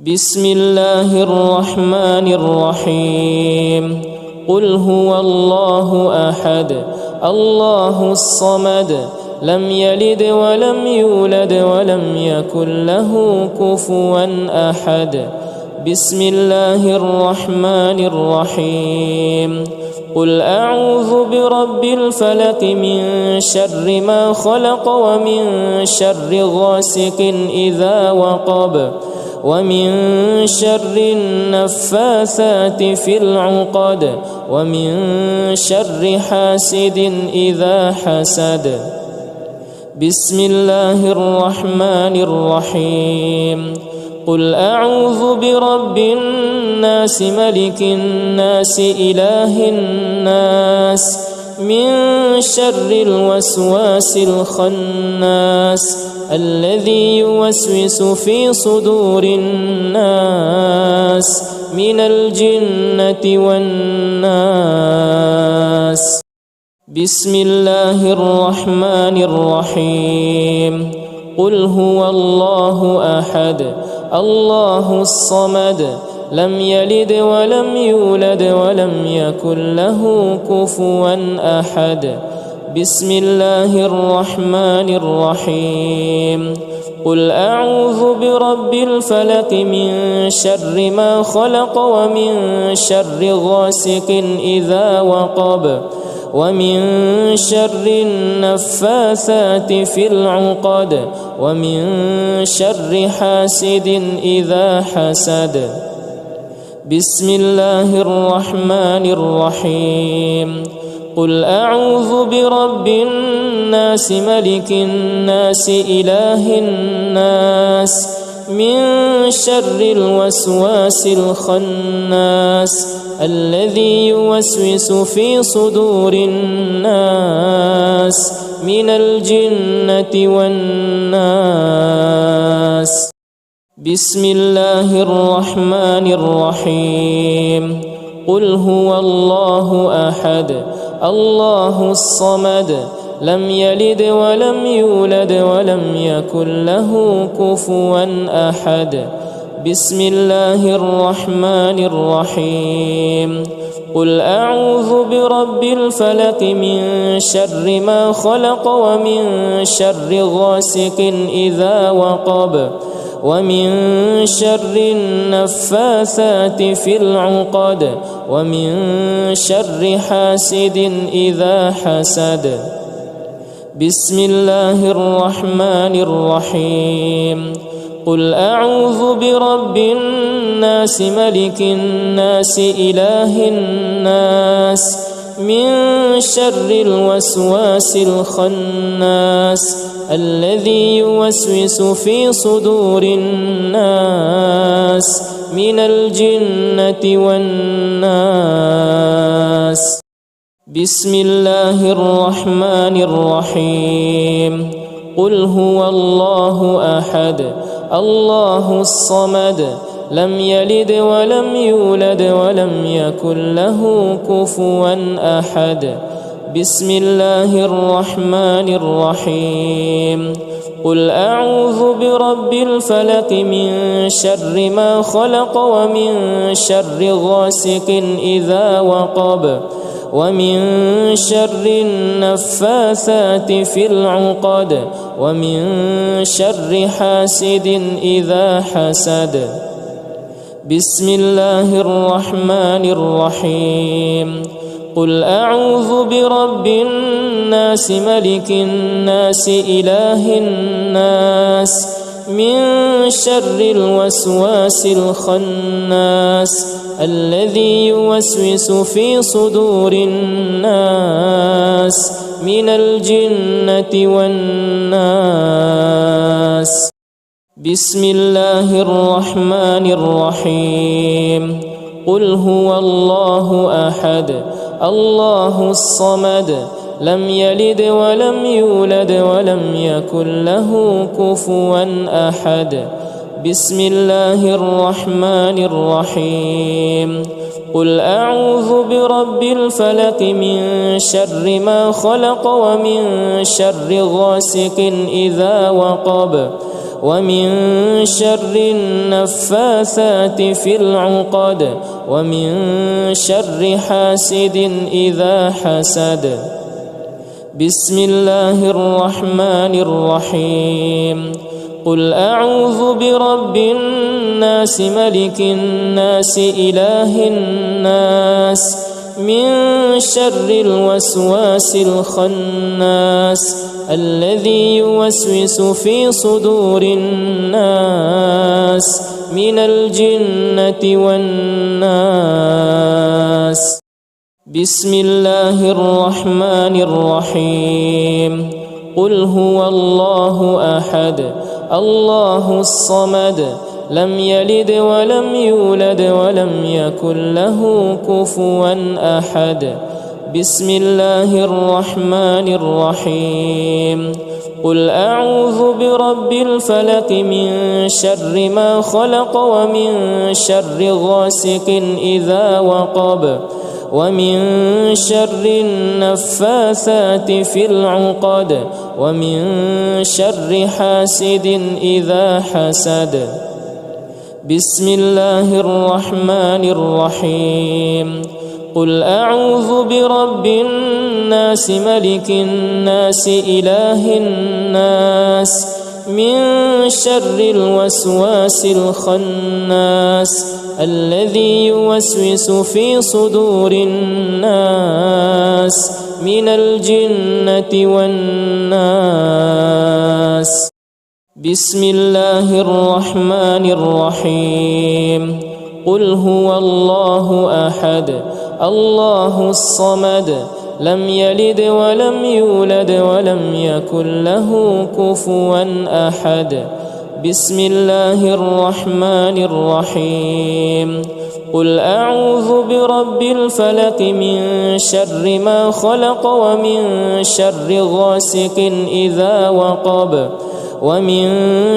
بسم الله الرحمن الرحيم قل هو الله أحد الله الصمد لم يلد ولم يولد ولم يكن له كفوا أحد بسم الله الرحمن الرحيم قل أعوذ برب الفلق من شر ما خلق ومن شر غاسق إذا وقب ومن شر النفاثات في العقد ومن شر حاسد إذا حسد بسم الله الرحمن الرحيم قل أعوذ برب الناس ملك الناس إله الناس من شر الوسواس الخناس الذي يوسوس في صدور الناس من الجنة والناس بسم الله الرحمن الرحيم قل هو الله أحد الله الصمد لم يلد ولم يولد ولم يكن له كفوا أحد بسم الله الرحمن الرحيم قل أعوذ برب الفلق من شر ما خلق ومن شر غاسق إذا وقب ومن شر النفاثات في العقد ومن شر حاسد إذا حسد بسم الله الرحمن الرحيم قل أعوذ برب الناس ملك الناس إله الناس من شر الوسواس الخناس الذي يوسوس في صدور الناس من الجنة والناس بسم الله الرحمن الرحيم قل هو الله أحد الله الصمد لم يلد ولم يولد ولم يكن له كفوا أحد بسم الله الرحمن الرحيم قل أعوذ برب الفلق من شر ما خلق ومن شر غاسق إذا وقب ومن شر النفاثات في العقد ومن شر حاسد إذا حسد بسم الله الرحمن الرحيم قل أعوذ برب الناس ملك الناس إله الناس من شر الوسواس الخناس الذي يوسوس في صدور الناس من الجنة والناس بسم الله الرحمن الرحيم قل هو الله أحد الله الصمد لم يلد ولم يولد ولم يكن له كفوا أحد بسم الله الرحمن الرحيم قل أعوذ برب الفلق من شر ما خلق ومن شر غاسق إذا وقب ومن شر النفاثات في العقد ومن شر حاسد إذا حسد بسم الله الرحمن الرحيم قل أعوذ برب الناس ملك الناس إله الناس من شر الوسواس الخناس الذي يوسوس في صدور الناس من الجنة والناس بسم الله الرحمن الرحيم قل هو الله أحد الله الصمد لم يلد ولم يولد ولم يكن له كفوا أحد بسم الله الرحمن الرحيم قل أعوذ برب الفلق من شر ما خلق ومن شر غاسق إذا وقب ومن شر النفاثات في العقد ومن شر حاسد إذا حسد. بسم الله الرحمن الرحيم. قل أعوذ برب الناس ملك الناس إله الناس من شر الوسواس الخناس الذي يوسوس في صدور الناس من الجنة والناس. بسم الله الرحمن الرحيم. قل هو الله أحد الله الصمد لم يلد ولم يولد ولم يكن له كفوا أحد. بسم الله الرحمن الرحيم. قل أعوذ برب الفلق من شر ما خلق ومن شر غاسق إذا وقب ومن شر النفاثات في العقد ومن شر حاسد إذا حسد. بسم الله الرحمن الرحيم. قل أعوذ برب الناس ملك الناس إله الناس من شر الوسواس الخناس الذي يوسوس في صدور الناس من الجنة والناس. بسم الله الرحمن الرحيم. قل هو الله أحد الله الصمد لم يلد ولم يولد ولم يكن له كفوا أحد. بسم الله الرحمن الرحيم. قل أعوذ برب الفلق من شر ما خلق ومن شر غاسق إذا وقب ومن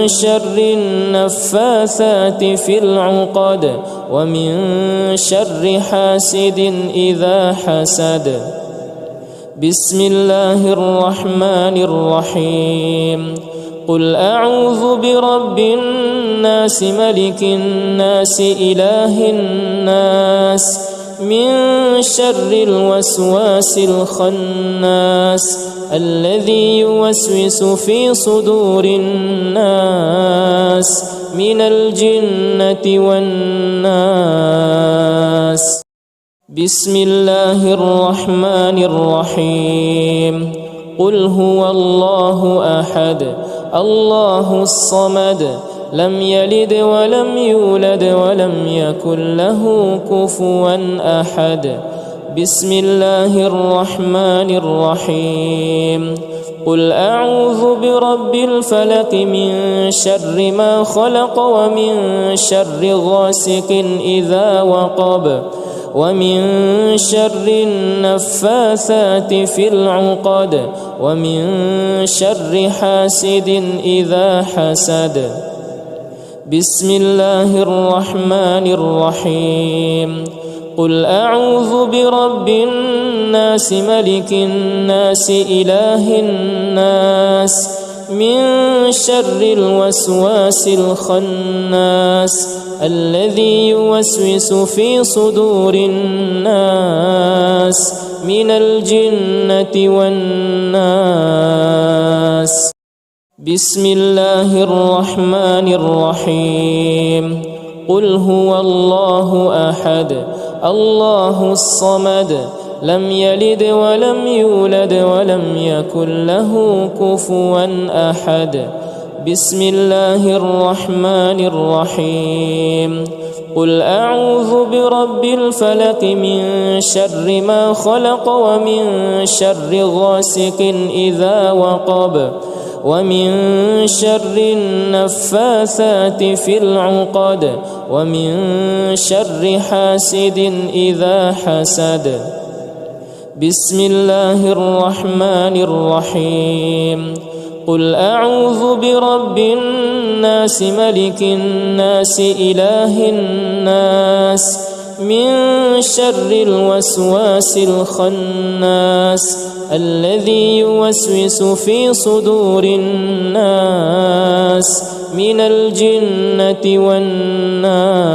شر النفاثات في العقد ومن شر حاسد إذا حسد. بسم الله الرحمن الرحيم. قل أعوذ برب الناس ملك الناس إله الناس من شر الوسواس الخناس الذي يوسوس في صدور الناس من الجنة والناس. بسم الله الرحمن الرحيم. قل هو الله أحد الله الصمد لم يلد ولم يولد ولم يكن له كفوا أحد. بسم الله الرحمن الرحيم. قل أعوذ برب الفلق من شر ما خلق ومن شر غاسق إذا وقب ومن شر النفاثات في العقد ومن شر حاسد إذا حسد. بسم الله الرحمن الرحيم. قل أعوذ برب الناس ملك الناس إله الناس من شر الوسواس الخناس الذي يوسوس في صدور الناس من الجنة والناس. بسم الله الرحمن الرحيم. قل هو الله أحد الله الصمد لم يلد ولم يولد ولم يكن له كفوا أحد. بسم الله الرحمن الرحيم. قل أعوذ برب الفلق من شر ما خلق ومن شر غاسق إذا وقب ومن شر النفاثات في العقد ومن شر حاسد إذا حسد. بسم الله الرحمن الرحيم. قل أعوذ برب الناس ملك الناس إله الناس من شر الوسواس الخناس الذي يوسوس في صدور الناس من الجنة والناس.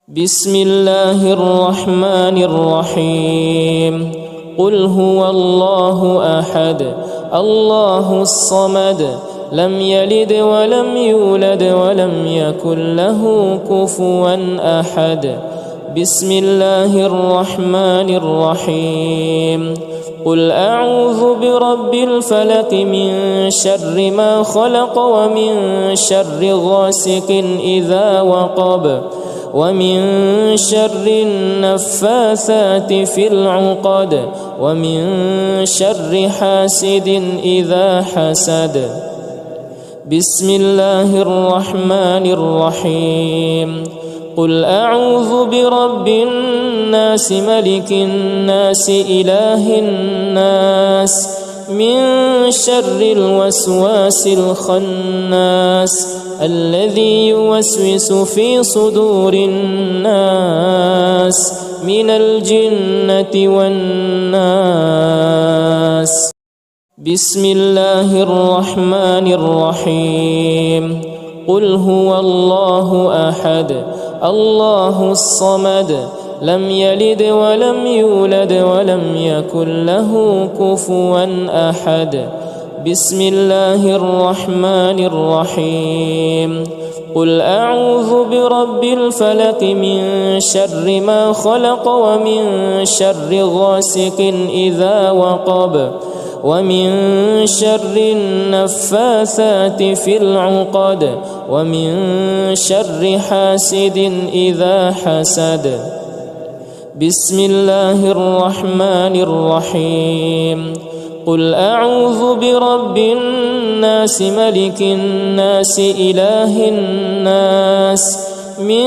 بسم الله الرحمن الرحيم. قل هو الله أحد الله الصمد لم يلد ولم يولد ولم يكن له كفوا أحد. بسم الله الرحمن الرحيم. قل أعوذ برب الفلق من شر ما خلق ومن شر غاسق إذا وقب ومن شر النفاثات في العقد ومن شر حاسد إذا حسد. بسم الله الرحمن الرحيم. قل أعوذ برب الناس ملك الناس إله الناس من شر الوسواس الخناس الذي يوسوس في صدور الناس من الجنة والناس. بسم الله الرحمن الرحيم. قل هو الله أحد الله الصمد لم يلد ولم يولد ولم يكن له كفوا أحد. بسم الله الرحمن الرحيم. قل أعوذ برب الفلق من شر ما خلق ومن شر غاسق إذا وقب ومن شر النفاثات في العقد ومن شر حاسد إذا حسد. بسم الله الرحمن الرحيم. قل أعوذ برب الناس ملك الناس إله الناس من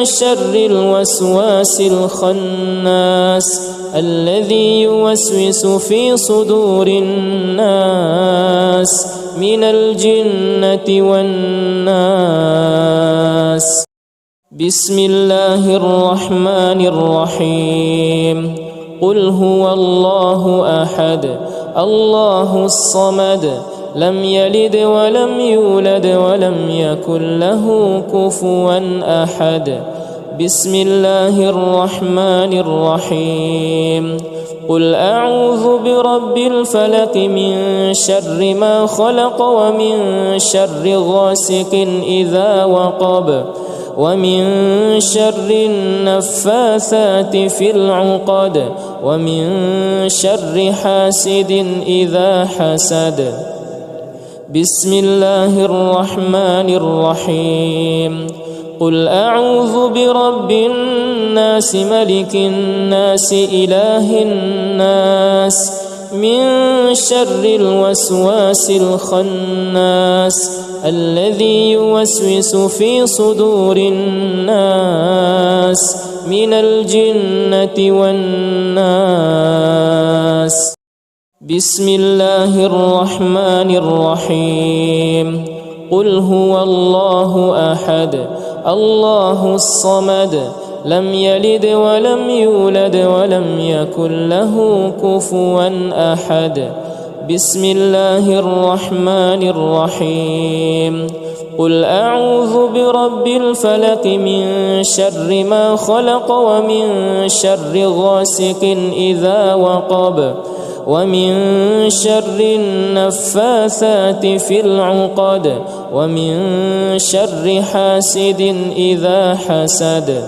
شر الوسواس الخناس الذي يوسوس في صدور الناس من الجنة والناس. بسم الله الرحمن الرحيم. قل هو الله أحد الله الصمد لم يلد ولم يولد ولم يكن له كفوا أحد. بسم الله الرحمن الرحيم. قل أعوذ برب الفلق من شر ما خلق ومن شر غاسق إذا وقب ومن شر النفاثات في العقد ومن شر حاسد إذا حسد. بسم الله الرحمن الرحيم. قل أعوذ برب الناس ملك الناس إله الناس من شر الوسواس الخناس الذي يوسوس في صدور الناس من الجنة والناس. بسم الله الرحمن الرحيم. قل هو الله أحد الله الصمد لم يلد ولم يولد ولم يكن له كفوا أحد. بسم الله الرحمن الرحيم. قل أعوذ برب الفلق من شر ما خلق ومن شر غاسق إذا وقب ومن شر النفاثات في العقد ومن شر حاسد إذا حسد.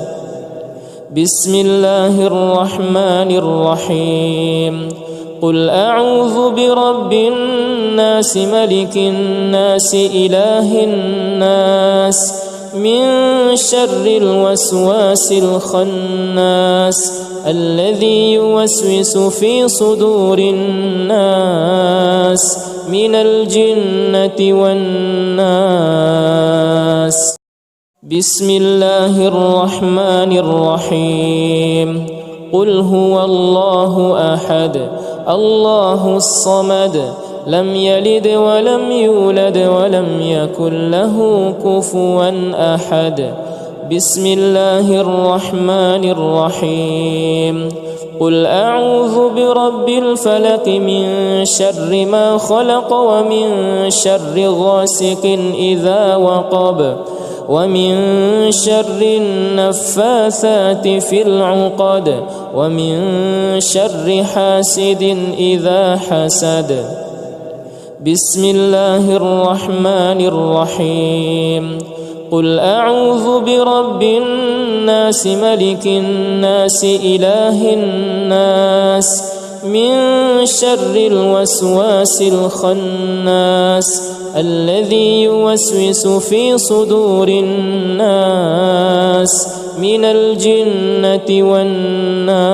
بسم الله الرحمن الرحيم. قل أعوذ برب الناس ملك الناس إله الناس من شر الوسواس الخناس الذي يوسوس في صدور الناس من الجنة والناس. بسم الله الرحمن الرحيم. قل هو الله أحد الله الصمد لم يلد ولم يولد ولم يكن له كفوا أحد. بسم الله الرحمن الرحيم. قل أعوذ برب الفلق من شر ما خلق ومن شر غاسق إذا وقب ومن شر النفاثات في العقد ومن شر حاسد إذا حسد. بسم الله الرحمن الرحيم. قل أعوذ برب الناس ملك الناس إله الناس من شر الوسواس الخناس الذي يوسوس في صدور الناس من الجنة والناس.